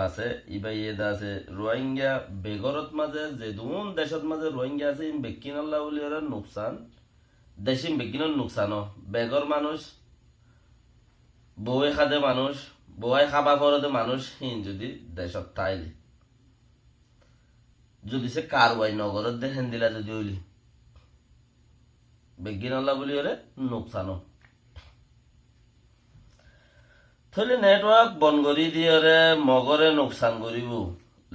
আছে ইবা ইয়েদা আছে রোহিঙ্গা বেগরত মাঝে যে দুন দেশত মাঝে রোহিঙ্গা আছে বেকিন আল্লাহ বলি ওরা নুকসান দেশিম বেকিনের নুকসান বেগর মানুষ বউয়ে খাদে মানুষ বউয়াই খাবা পরতে মানুষ হিন যদি দেশত তাইলি যদি সে কারওয়াই নগরত দেখেন দিলা যদি হইলি বেগিন আল্লাহ বলি ওরে নুকসান থলে নেটওয়ার্ক বন করি দিয়ে মগরে নোকসান করিব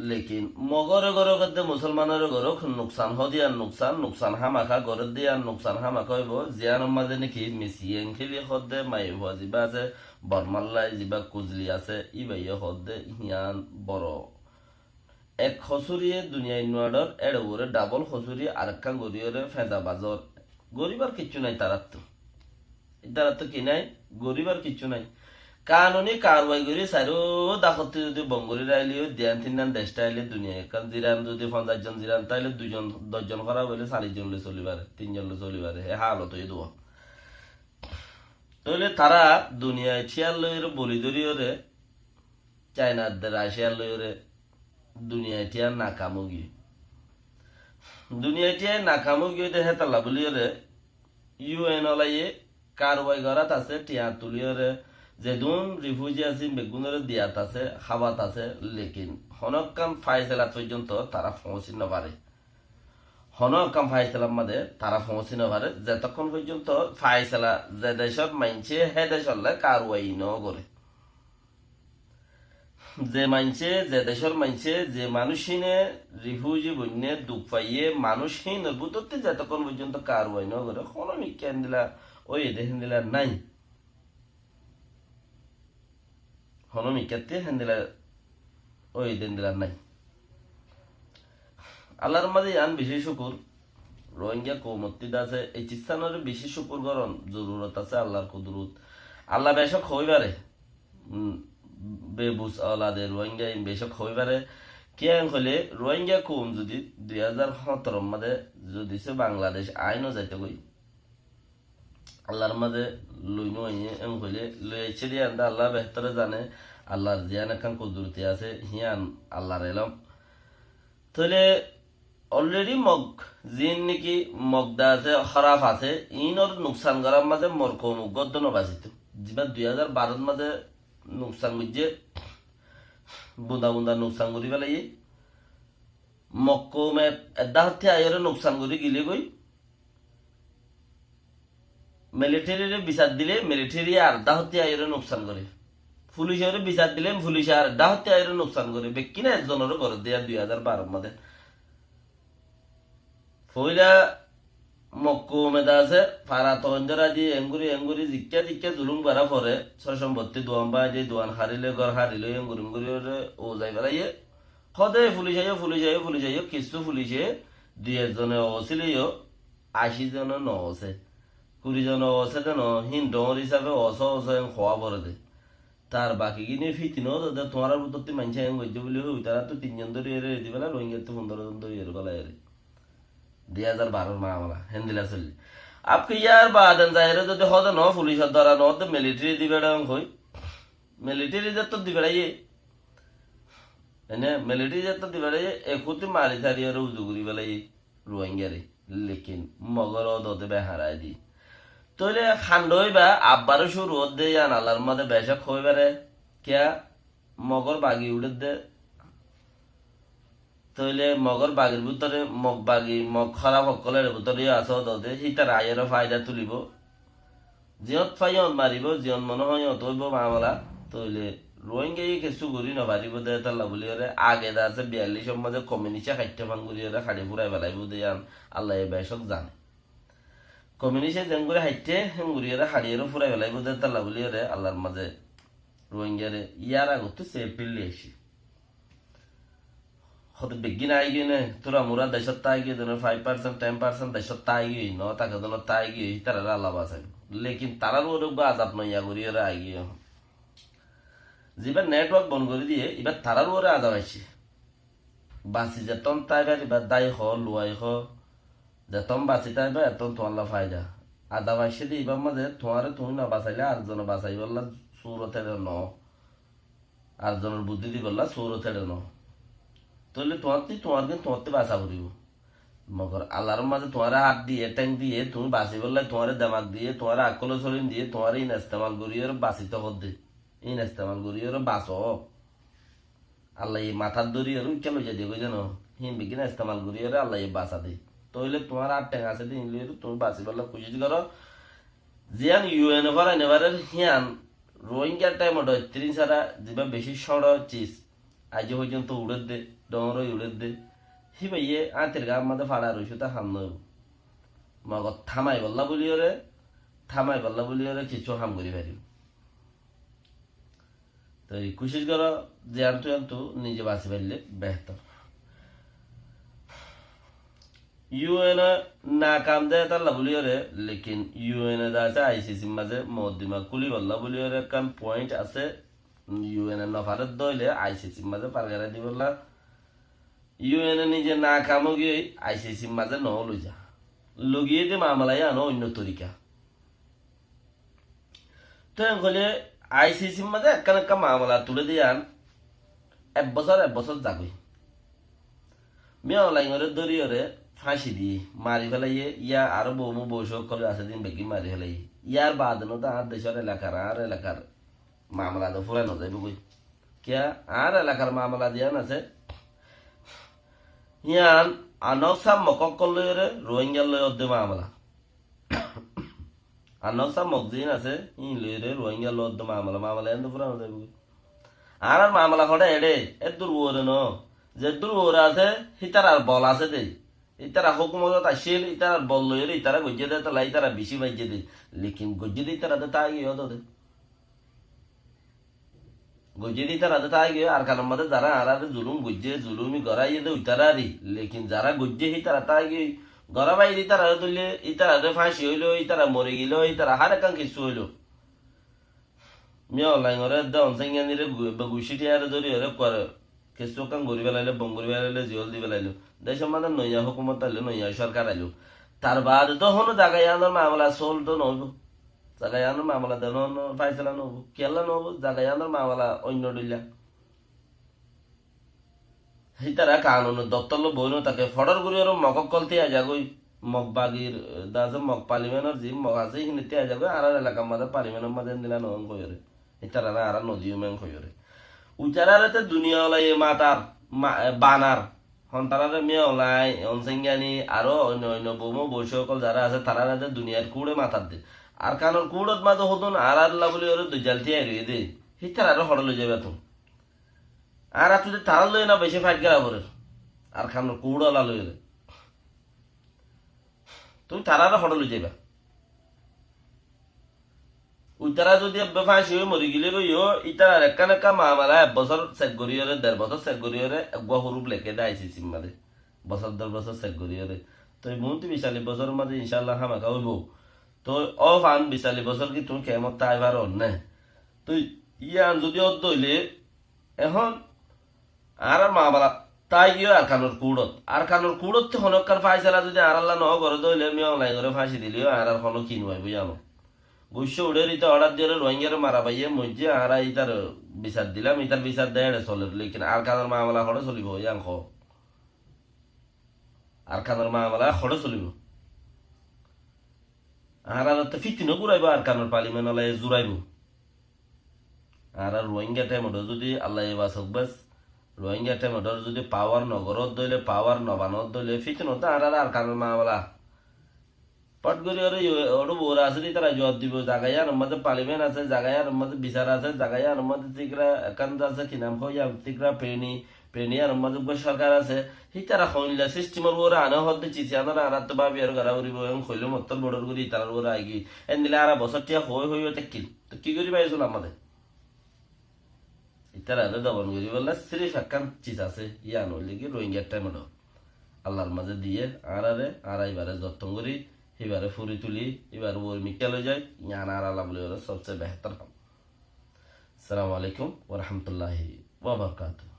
লেকিন মগরে গড় করতে মুসলমানের গড় নোকসান হদিয়ার নোকসান নোকসান হামাখা গড়ে দিয়ার নোকসান হামাখা হইব জিয়ানোর মাঝে নাকি মিসিয়েন খেলি হদে মাই হওয়া যিবা আছে বরমাল্লাই যিবা কুজলি আছে ইবাইয়ে হদে হিয়ান বড় এক খসুরিয়ে দুনিয়া ইনওয়ার্ডর এর উপরে ডাবল খসুরি আরেকটা গরিয়রে ফেদা বাজর গরিবার কিচ্ছু নাই তারাত কি নাই গরিবার কিচ্ছু নাই কানুনি কারবাই করি সারো দাখতে যদি বঙ্গরি রাইলিও ধ্যান তিন দেশটা আইলে দুনিয়া কারণ জিরান যদি 50 জন জিরান তাইলে 2 জন 10 জন করা বলে 40 জন চলিবারে 3 জন চলিবারে হে হালত হয়ে দেওয়া তাহলে তারা দুনিয়ায় ছিয়ার লইরে বলি ধরিওরে চায়নার রাশিয়ার লইরে দুনিয়ায় টিয়ার নাকামুগি দুনিয়ায় টিয়ার নাকামুগি দেখে তালা বলিওরে ইউএন অলাইয়ে কারবাই গড়াত আছে টিয়া তুলিওরে যেদুন রিফিউজি আছে বেগুনের দিয়াত আছে খাবাত আছে লেকিন হনকাম ফাইসেলা পর্যন্ত তারা পৌঁছি নপারে হনকাম ফাইসেলার মাঝে তারা পৌঁছি নপারে যতক্ষণ পর্যন্ত ফাইসেলা যে দেশত মানছে হে দেশলে কারওয়াই ন করে যে মানছে যে দেশের মানছে যে মানুষিনে রিফিউজি বন্যে দুঃখ পাইয়ে মানুষহীন বুততে যতক্ষণ পর্যন্ত কারওয়াই ন করে কোনো মিকেন দিলা ওই দেখেন দিলা নাই হনমিকাতে হেন্দিলা ওই দিন দিলার নাই আল্লাহর মাঝে আন বেশি শুকুর রোহিঙ্গা কৌমত্তিদ আছে এই চিস্তানের বেশি শুকুর গরম জরুরত আছে আল্লাহর কুদরত আল্লাহ বেশক হইবারে বেবুস আলাদে রোহিঙ্গা বেশক হইবারে কেন হলে রোহিঙ্গা কম যদি 2017 মাঝে যদি সে বাংলাদেশ আইনও যাইতে গই আল্লাহর মাঝে লইনো এম হইলে লইছে দিয়ে আল্লাহ বেহতরে জানে আল্লাহর জিয়ান এখন কুদরতি আছে হিয়ান আল্লাহর এলম তাহলে অলরেডি মগ জিন নাকি মগদা আছে খরাফ আছে ইনর নুকসান করার মাঝে মরক মুগদ্দ নবাসিত যেবার 2012 মাঝে নুকসান বুঝছে বুন্দা বুন্দা নুকসান করি পেলাই মক্কমে এদা হত্যা আয়রে নুকসান করি গিলে গই মিলিটারিরে বিচার দিলে মিলিটারি আর দাহতে আইরে নোকসান করে পুলিশের বিচার দিলে পুলিশ আর দাহতে আইরে নোকসান করে বেকি না একজনের ঘর দেয়া 2012 মধ্যে ফইলা মক্কু মেদা আছে ফারা তঞ্জরা দি এঙ্গুরি এঙ্গুরি জিক্কা জিক্কা জুলুম বাড়া পরে সম্পত্তি দোয়ান বা যে দোয়ান হারিলে ঘর হারিলে এঙ্গুরি এঙ্গুরি ও যাই বেড়াইয়ে সদায় পুলিশ আইও কিছু পুলিশে 2 জনে অছিলেও 80 জন ন আছে 20 জন আছে দেন হিন্দর হিসাবে খোয়া পরে দে তার বাকি কিনে ফিতিনো তোমার বুদ্ধি মানছে গজ্য বলে হই তারা তো 3 জন ধরে এরে দি বেলা রোহিঙ্গা তো 15 জন ধরে এর বেলা এরে 2012 মামলা হেন্দিলা চললি আপকে ইয়ার বাদেন যাইরে যদি হদ ন পুলিশের দ্বারা ন তো মিলিটারি দিবে হই মিলিটারি যে তো দিবে এনে মিলিটারি যে তো দিবে একুতি মারি থারি আর উজুগুরি বেলাই রোহিঙ্গারে লেকিন মগর দতে বেহারাই দি তইলে খান্ডই বা আব্বারও শুরু দে আনালার মধ্যে বেশক হইবারে কিয়া মগর বাগি উড়ে দে তইলে মগর বাগির ভিতরে মগ বাগি মগ খারাপ সকলের ভিতরে আছো দে সীতার আয়ের ফায়দা তুলিব জিয়ত ফাইয়ত মারিব জিয়ন মনে হয় অতইব মামলা তইলে রোহিঙ্গা কিছু করি নবারিব দে তাল্লা বলি আগে দা আছে 42 মাঝে কমিউনিস্ট খাইতে ফাঙ্গুরি খাড়ি ফুরাই বেলাইব দেয়ান আল্লাহ বেশক জানে কমিউনিস্টে জেঙ্গুরে হাইটে হেঙ্গুরিয়ারে হাড়িয়ারও ফুরাই বেলাইব দে তাল্লা বলি আল্লাহর মাঝে রোহিঙ্গারে ইয়ার আগত সে এপ্রিলে এসি হতে বেগিন আই গিয়ে নে তোরা মোরা দেশত তাই গিয়ে দেন 5% 10% দেশত তাই গিয়ে ন তাকে দেন তাই গিয়ে তারা আল্লাহ বাঁচাই লেকিন তারার ওর আজাব নইয়া করিয়ারে আই গিয়ে যেবার নেটওয়ার্ক বন্ধ করে দিয়ে এবার তারার ওরে আজাব আইছে বাঁচি যেতন তাই এবার দায় হ লুয়াই হ যেতন বাঁচি তাই বা এতন তোমার ফায়দা আদা বাইসে দিয়ে এবার মাঝে তোমারে তুমি না বাঁচাইলে আর জন বাঁচাই বললা সুরতে ন আর জনের বুদ্ধি দি বললা সৌর থেড়ে ন তাহলে তোমার কিন্তু তোমার বাঁচা করিব মগর আল্লাহর মাঝে তোমার হাত দিয়ে ট্যাং দিয়ে তুমি বাঁচি বললে তোমার দামাক দিয়ে তোমার আকল চলিন দিয়ে তোমার ইন ইস্তেমাল করিয়ে বাঁচিত হদ্দে ইন ইস্তেমাল করিয়ে বাঁচ আল্লাহ মাথার দড়ি আর উচ্চালো যে কই জানো হিন বিকিন ইস্তেমাল করিয়ে আল্লাহ বাঁচা দে তাহলে তোমার হাত ট্যাং আছে দিন তুমি বাঁচি বললে কোশিশ করো জিয়ান ইউএন এভার এভারের হিয়ান রোহিঙ্গার টাইম ওটা 30 সারা যেবা বেশি সড় চিজ আজ পর্যন্ত উড়ে দে ডর উড়ে দে হিবাইয়ে আঁতের গা আমাদের ফাড়া রইছো তা হাম নয় মগ থামাই বললা বলিওরে কিছু হাম করি পারি তো কোশিশ করো যে আনতু নিজে বাঁচি পারলে বেহতর ইউএন না কাম দেয় তাল্লা বলিওরে লেকিন ইউএন আছে আইসিসি মাঝে মদিমা কুলি বললা বলিওরে কাম পয়েন্ট আছে ইউএন নফারের দইলে আইসিসি মাঝে পারগারা দি বললা ইউএন নিজে না কামো গিয়ে আইসিসি মাঝে ন লই যা লগিয়ে যে মামলাই আনো অন্য তরিকা তো হলে আইসিসি মাঝে একটা মামলা তুলে দিয়ে আন এক বছর যাবই মেয়ে লাইনরে দরিয়রে ফাঁসি দিয়ে মারি ফেলাইয়ে ইয়া আরো বৌমু বৈশক করে আছে দিন বেকি মারি ফেলাই ইয়ার বাদনো তো আর দেশের এলাকার মামলা তো ফুরানো যাইব কই কিয়া আর এলাকার মামলা দিয়ান আছে ইয়ান আনকসা মকক লইরে রোহিঙ্গা লই অর্ধে মামলা আনকসা মকজিন আছে ই লইরে রোহিঙ্গা লই অর্ধে মামলা এন্ড ফুরানো যাইব আর মামলা খড়ে এড়ে এ দুর্বরে ন যে দুর্বরে আছে হিতার আর বল আছে দে ইতারা হুকুমত আসিল ইতারা বল লইরে ইতারা গজ্জে দে তালা ইতারা বেশি বাজ্যে দে লেকিন গজ্জে দি তারা তা গিয়ে হতো দে গজ্জে দি তারা তা গিয়ে আর কারণ মধ্যে যারা আর জুলুম গজ্জে জুলুমি গড়াইয়ে দে ইতারারি লেকিন যারা গজ্জে হি তারা তা গিয়ে গড়া বাইরে ইতারা তুললে ইতারা ফাঁসি হইলো ইতারা মরে গেল ইতারা হার একান কিছু হইলো মিয়া লাইনরে দন সেঙ্গানিরে গুছিটি আর ধরি হরে করে কিছু কাম গরি বেলাইলে বম গরি বেলাইলে জিওল দি বেলাইলো দেশের মানে নইয়া হুকুমত আইলো নইয়া সরকার আইলো তার বাদ তো হনো জায়গায় আনার মামলা সোল তো নব জায়গায় আনার মামলা দেন ফাইসলা নব কেলা নব জায়গায় আনার মামলা অন্য ডিলা হিতারা কানুন দত্তল বইনো তাকে ফডর গুরি আর মকক কলতে আজাগই মগ বাগির দাজে মগ পার্লিমেন্টর জি মগ আছে হিনিতে আজাগই আর এলাকার মাঝে পার্লিমেন্টের মাঝে দিলা নন কইরে হিতারা আর নদীও মেন কইরে উচারাতে দুনিয়া ওলাই মাতার বানার সন্তানারে মেয়ে ওলাই অনসেঙ্গানি আরো অন্য অন্য বৌমো বৈশকল যারা আছে তারা রাতে দুনিয়ার কুড়ে মাথার দে আর কারণ কুড়ত মাঝে হতুন আর আল্লাহ বলি ওর দুজালতি আইরে দে হিতার আরো হড় লই যাবে তুমি আর তুই তারা লই না বেশি ফাইট করা করে আর কারণ কুড়লা লই তুমি তারা আরো হড় লই যাবে উইতারা যদি ফাঁসি হয়ে মরি গেলে কইও ইতার একা মামালা 1 বছর চেক করিয়রে 1.5 বছর চেক করিয়রে একগা হরুপ লেখে দেয় আইসিসি মাঝে বছর 10 বছর চেক করিয়রে তো মন্ত্রী 42 বছরের মাঝে ইনশাল্লাহ হামাকা হইব তো অফ আন 42 বছর কি তুমি কেমন তাই পার না তো ইয়ান যদি অর্ধ হইলে এখন আর মামালা তাই গিয়ে আর কানোর কুড়ত তো হনকার ফাইসালা যদি আর আল্লাহ ন করে দইলে আমি অনলাইন করে ফাঁসি দিলিও আর হনো কিনবাই বুঝানো গুস্য উড়ে ইতা অর্ডার দিয়ে রোহিঙ্গার মারা পাইয়ে মজ্জে আর ইতার বিচার দিলাম ইতার বিচার দেয় চলে লেকিন আর কানোর মামলা হড়ে চলিব ইয়াংখ আর কানোর মামলা হড়ে চলিব আর তো ফিতিনও ঘুরাইব আর কানোর পার্লিমেন্ট হলে জুড়াইব আর রোহিঙ্গা টাইমত যদি আল্লাহ বাসক বাস রোহিঙ্গা টাইমত যদি পাওয়ার নগরত দইলে পাওয়ার নবানত দইলে ফিতিনত আর কানোর মামলা পটগরি ওর বোরা আছে তারা জবাব দিব জাগায় আর মধ্যে পার্লিমেন্ট আছে জাগায় আর মধ্যে বিচার আছে জাগায় আর মধ্যে তিকরা একান্ত আছে কি নাম কইয়া তিকরা প্রেনি আর মধ্যে সরকার আছে সেই তারা খইলা সিস্টেমের ওরা আনা হতে চিছি আনারা আর তো ভাবি আর গাড়া করিব এবং খইলে মত্তর বড়র করি তার ওরা আইগি এন দিলে আর বছর টিয়া হই তেকিল তো কি করি পাইছিল আমাদের ইতারা দমন করি বললা সিরিফ একান চিজ আছে ইয়া নইলে কি রোহিঙ্গার টাইম আল্লাহর মাঝে দিয়ে আর এবারে যত্ন করি এবারে ফুরি তুলি এবার ওর মিকাল হয়ে যায় ইয়ান আর আল্লাহ বলে সবচেয়ে বেহতর। আসসালামু আলাইকুম ওয়া রাহমাতুল্লাহি ওয়া বারাকাতুহু।